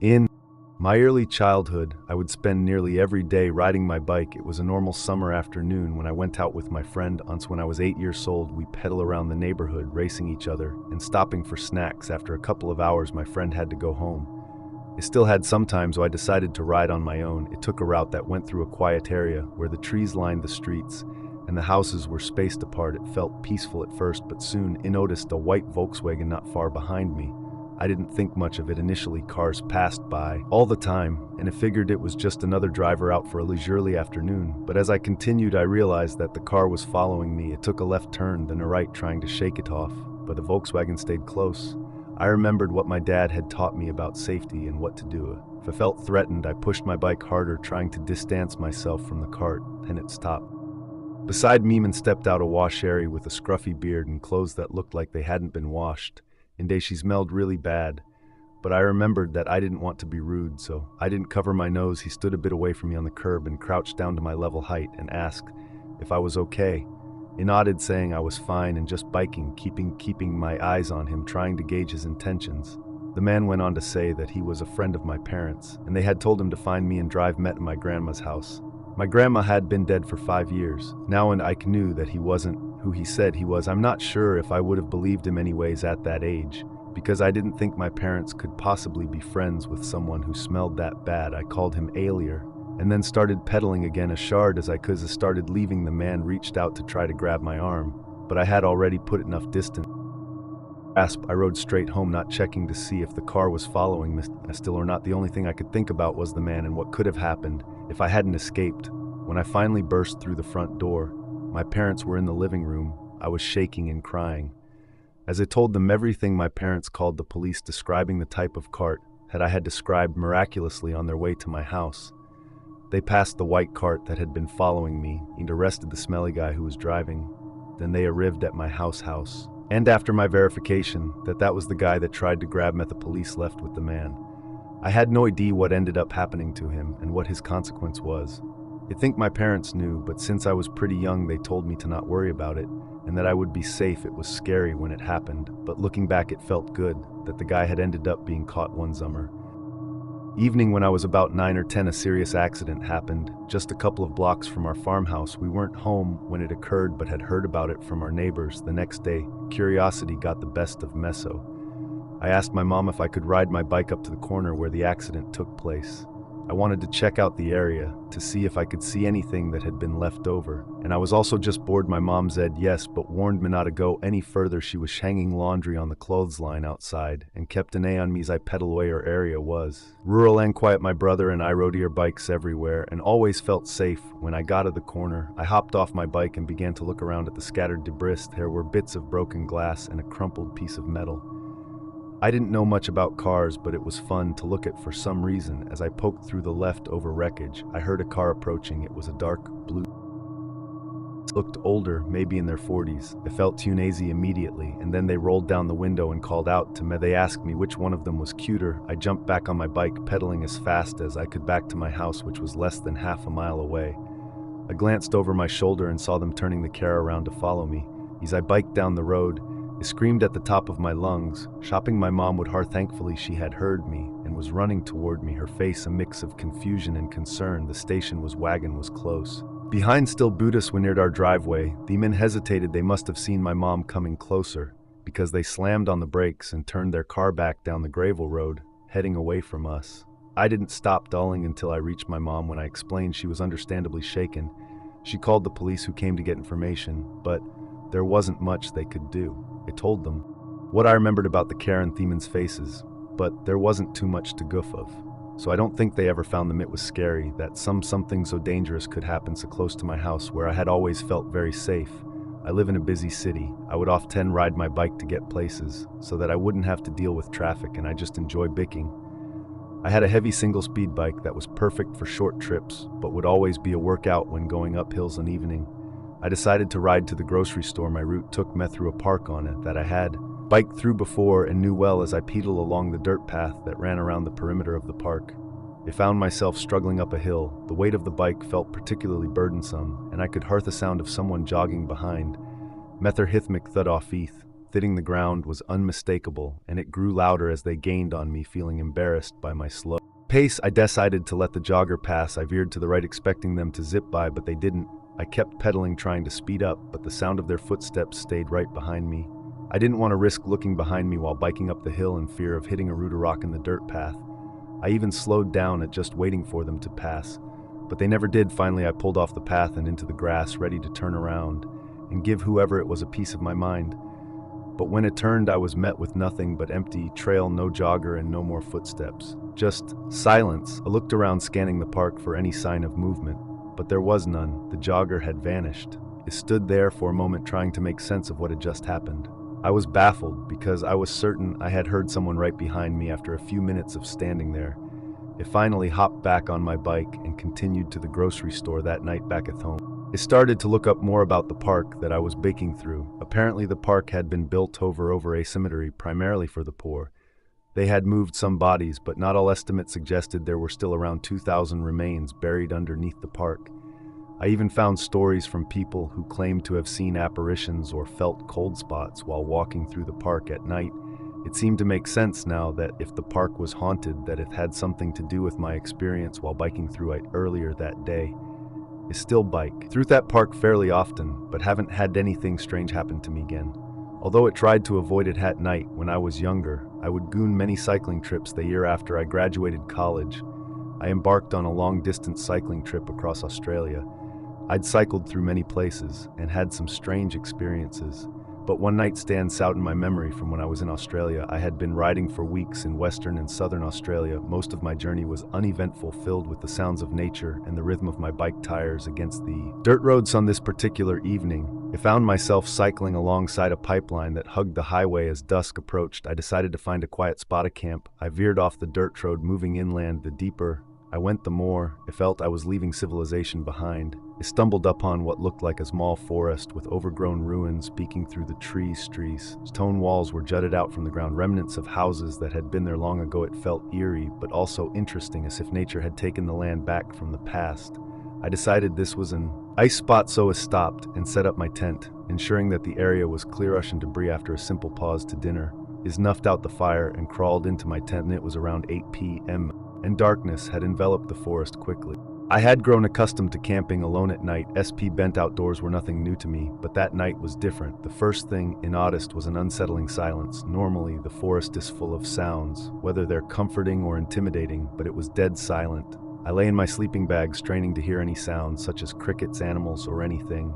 In my early childhood, I would spend nearly every day riding my bike. It was a normal summer afternoon when I went out with my friend. Once when I was 8 years old, we pedal around the neighborhood, racing each other and stopping for snacks. After a couple of hours, my friend had to go home. I still had some time, so I decided to ride on my own. It took a route that went through a quiet area where the trees lined the streets and the houses were spaced apart. It felt peaceful at first, but soon I noticed a white Volkswagen not far behind me. I didn't think much of it initially. Cars passed by all the time, and I figured it was just another driver out for a leisurely afternoon. But as I continued, I realized that the car was following me. It took a left turn, then a right, trying to shake it off, but the Volkswagen stayed close. I remembered what my dad had taught me about safety and what to do. If I felt threatened, I pushed my bike harder, trying to distance myself from the cart, and it stopped. Beside me, man stepped out a washeri with a scruffy beard and clothes that looked like they hadn't been washed. Indeed, she smelled really bad, but I remembered that I didn't want to be rude, so I didn't cover my nose. He stood a bit away from me on the curb and crouched down to my level height and asked if I was okay. I nodded, saying I was fine and just biking, keeping my eyes on him, trying to gauge his intentions. The man went on to say that he was a friend of my parents, and they had told him to find me and drive me to my grandma's house. My grandma had been dead for 5 years now, and I knew that he wasn't who he said he was. I'm not sure if I would have believed him anyways at that age, because I didn't think my parents could possibly be friends with someone who smelled that bad. I called him Alier, and then started pedaling again as hard as I could. As I started leaving, the man reached out to try to grab my arm, but I had already put enough distance. I rode straight home, not checking to see if the car was following me still or not. The only thing I could think about was the man and what could have happened if I hadn't escaped. When I finally burst through the front door, my parents were in the living room. I was shaking and crying. As I told them everything, my parents called the police, describing the type of cart that I had described miraculously on their way to my house. They passed the white cart that had been following me and arrested the smelly guy who was driving. Then they arrived at my house. And after my verification that was the guy that tried to grab me, the police left with the man. I had no idea what ended up happening to him and what his consequence was. I think my parents knew, but since I was pretty young, they told me to not worry about it and that I would be safe. It was scary when it happened, but looking back, it felt good that the guy had ended up being caught one summer evening when I was about 9 or 10. A serious accident happened just a couple of blocks from our farmhouse. We weren't home when it occurred, but had heard about it from our neighbors. The next day, curiosity got the best of Meso. I asked my mom if I could ride my bike up to the corner where the accident took place. I wanted to check out the area to see if I could see anything that had been left over, and I was also just bored. My mom said yes, but warned me not to go any further. She was hanging laundry on the clothesline outside and kept an eye on me as I pedal away. Our area was rural and quiet. My brother and I rode our bikes everywhere and always felt safe. When I got to the corner, I hopped off my bike and began to look around at the scattered debris. There were bits of broken glass and a crumpled piece of metal. I didn't know much about cars, but it was fun to look at for some reason. As I poked through the leftover wreckage, I heard a car approaching. It was a dark blue. It looked older, maybe in their 40s. I felt uneasy immediately, and then they rolled down the window and called out to me. They asked me which one of them was cuter. I jumped back on my bike, pedaling as fast as I could back to my house, which was less than half a mile away. I glanced over my shoulder and saw them turning the car around to follow me. As I biked down the road, I screamed at the top of my lungs, shopping my mom would hear. Thankfully, she had heard me and was running toward me, her face a mix of confusion and concern. The wagon was close. Behind still Buddhists when near our driveway. The men hesitated. They must have seen my mom coming closer, because they slammed on the brakes and turned their car back down the gravel road, heading away from us. I didn't stop dulling until I reached my mom. When I explained, she was understandably shaken. She called the police, who came to get information, but there wasn't much they could do. I told them what I remembered about the Karen Thieman's faces, but there wasn't too much to goof of. So I don't think they ever found them. It was scary that something so dangerous could happen so close to my house, where I had always felt very safe. I live in a busy city. I would often ride my bike to get places so that I wouldn't have to deal with traffic, and I just enjoy biking. I had a heavy single-speed bike that was perfect for short trips, but would always be a workout when going up hills in evening. I decided to ride to the grocery store. My route took me through a park on it that I had biked through before and knew well. As I pedaled along the dirt path that ran around the perimeter of the park, I found myself struggling up a hill. The weight of the bike felt particularly burdensome, and I could hear the sound of someone jogging behind. Mether Hithmic thud off Eth. hitting the ground was unmistakable, and it grew louder as they gained on me, feeling embarrassed by my slow pace. I decided to let the jogger pass. I veered to the right, expecting them to zip by, but they didn't. I kept pedaling, trying to speed up, but the sound of their footsteps stayed right behind me. I didn't want to risk looking behind me while biking up the hill in fear of hitting a root or rock in the dirt path. I even slowed down at just waiting for them to pass, but they never did. Finally, I pulled off the path and into the grass, ready to turn around and give whoever it was a piece of my mind. But when it turned, I was met with nothing but empty trail, no jogger, and no more footsteps. Just silence. I looked around, scanning the park for any sign of movement, but there was none. The jogger had vanished. I stood there for a moment, trying to make sense of what had just happened. I was baffled because I was certain I had heard someone right behind me. After a few minutes of standing there, I finally hopped back on my bike and continued to the grocery store that night back at home. I started to look up more about the park that I was biking through. Apparently the park had been built over a cemetery primarily for the poor. They had moved some bodies, but not all estimates suggested there were still around 2,000 remains buried underneath the park. I even found stories from people who claimed to have seen apparitions or felt cold spots while walking through the park at night. It seemed to make sense now that if the park was haunted, that it had something to do with my experience while biking through it earlier that day. I still bike through that park fairly often, but haven't had anything strange happen to me again. Although I tried to avoid it at night when I was younger, I would goon many cycling trips. The year after I graduated college, I embarked on a long-distance cycling trip across Australia. I'd cycled through many places and had some strange experiences, but one night stands out in my memory from when I was in Australia. I had been riding for weeks in Western and Southern Australia. Most of my journey was uneventful, filled with the sounds of nature and the rhythm of my bike tires against the dirt roads. On this particular evening, I found myself cycling alongside a pipeline that hugged the highway. As dusk approached, I decided to find a quiet spot to camp. I veered off the dirt road, moving inland. The deeper I went, the more I felt I was leaving civilization behind. I stumbled upon what looked like a small forest with overgrown ruins peeking through the trees. Stone walls were jutted out from the ground, remnants of houses that had been there long ago. It felt eerie, but also interesting, as if nature had taken the land back from the past. I decided this was an ice spot, so I stopped and set up my tent, ensuring that the area was clear of debris. After a simple pause to dinner, I snuffed out the fire and crawled into my tent. It was around 8 p.m. and darkness had enveloped the forest quickly. I had grown accustomed to camping alone at night. Bent outdoors were nothing new to me, but that night was different. The first thing I noticed was an unsettling silence. Normally, the forest is full of sounds, whether they're comforting or intimidating, but it was dead silent. I lay in my sleeping bag, straining to hear any sounds, such as crickets, animals, or anything.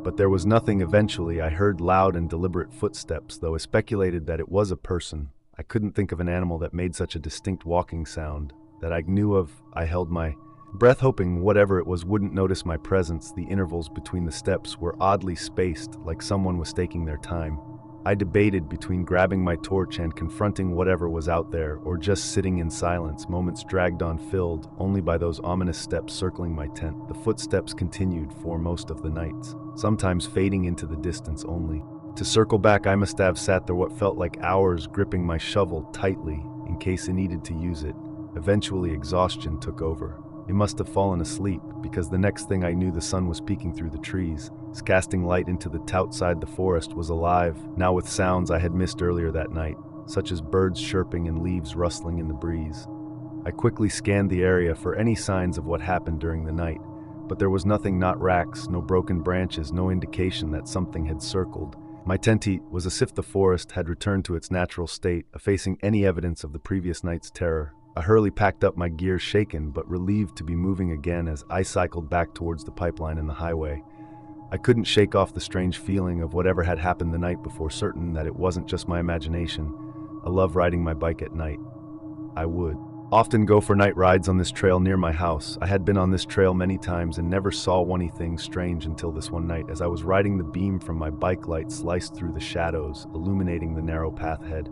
But there was nothing. Eventually, I heard loud and deliberate footsteps, though I speculated that it was a person. I couldn't think of an animal that made such a distinct walking sound that I knew of. I held my breath, hoping whatever it was wouldn't notice my presence. The intervals between the steps were oddly spaced, like someone was taking their time. I debated between grabbing my torch and confronting whatever was out there, or just sitting in silence. Moments dragged on, filled only by those ominous steps circling my tent. The footsteps continued for most of the night, sometimes fading into the distance only to circle back. I must have sat there what felt like hours, gripping my shovel tightly in case I needed to use it. Eventually, exhaustion took over. I must have fallen asleep, because the next thing I knew, the sun was peeking through the trees, casting light into the outside. The forest was alive, now with sounds I had missed earlier that night, such as birds chirping and leaves rustling in the breeze. I quickly scanned the area for any signs of what happened during the night, but there was nothing. Not racks, no broken branches, no indication that something had circled. My tent was as if the forest had returned to its natural state, effacing any evidence of the previous night's terror. I hurriedly packed up my gear, shaken but relieved to be moving again as I cycled back towards the pipeline and the highway. I couldn't shake off the strange feeling of whatever had happened the night before, certain that it wasn't just my imagination. I love riding my bike at night. I would often go for night rides on this trail near my house. I had been on this trail many times and never saw anything strange until this one night. As I was riding, the beam from my bike light sliced through the shadows, illuminating the narrow path ahead.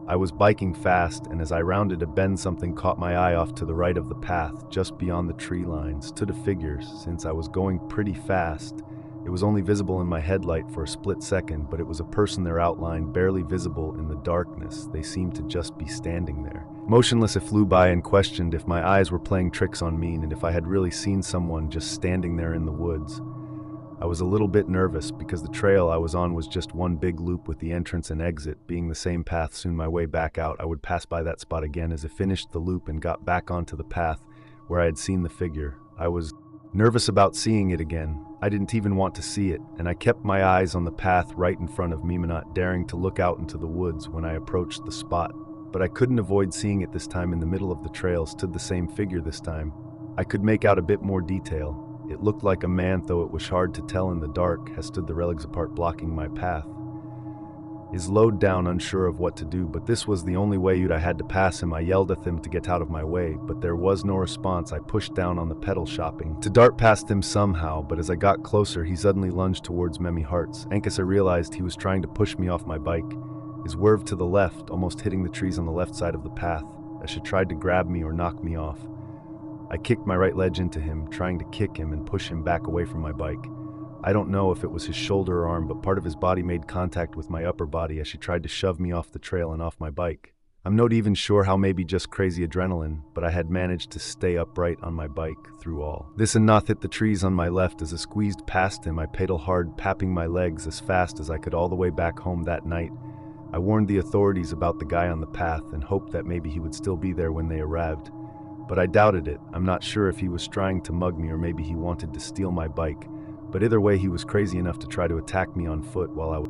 I was biking fast, and as I rounded a bend, something caught my eye. Off to the right of the path, just beyond the tree line, stood a figure. Since I was going pretty fast, it was only visible in my headlight for a split second, but it was a person. Their outline barely visible in the darkness. They seemed to just be standing there, motionless. I flew by and questioned if my eyes were playing tricks on me, and if I had really seen someone just standing there in the woods. I was a little bit nervous because the trail I was on was just one big loop with the entrance and exit being the same path. Soon my way back out, I would pass by that spot again as I finished the loop and got back onto the path where I had seen the figure. I was nervous about seeing it again. I didn't even want to see it, and I kept my eyes on the path right in front of me, not daring to look out into the woods when I approached the spot. But I couldn't avoid seeing it this time. In the middle of the trail stood the same figure this time. I could make out a bit more detail. It looked like a man, though it was hard to tell in the dark, as stood the legs apart blocking my path. Is lowered down, unsure of what to do, but this was the only way I had to pass him. I yelled at him to get out of my way, but there was no response. I pushed down on the pedal shopping to dart past him somehow, but as I got closer, he suddenly lunged towards me hearts. Ankus, I realized he was trying to push me off my bike. He swerved to the left, almost hitting the trees on the left side of the path, as she tried to grab me or knock me off. I kicked my right leg into him, trying to kick him and push him back away from my bike. I don't know if it was his shoulder or arm, but part of his body made contact with my upper body as she tried to shove me off the trail and off my bike. I'm not even sure how, maybe just crazy adrenaline, but I had managed to stay upright on my bike through all this and not hit the trees on my left. As I squeezed past him, I pedaled hard, papping my legs as fast as I could all the way back home. That night, I warned the authorities about the guy on the path and hoped that maybe he would still be there when they arrived. But I doubted it. I'm not sure if he was trying to mug me or maybe he wanted to steal my bike. But either way, he was crazy enough to try to attack me on foot while I was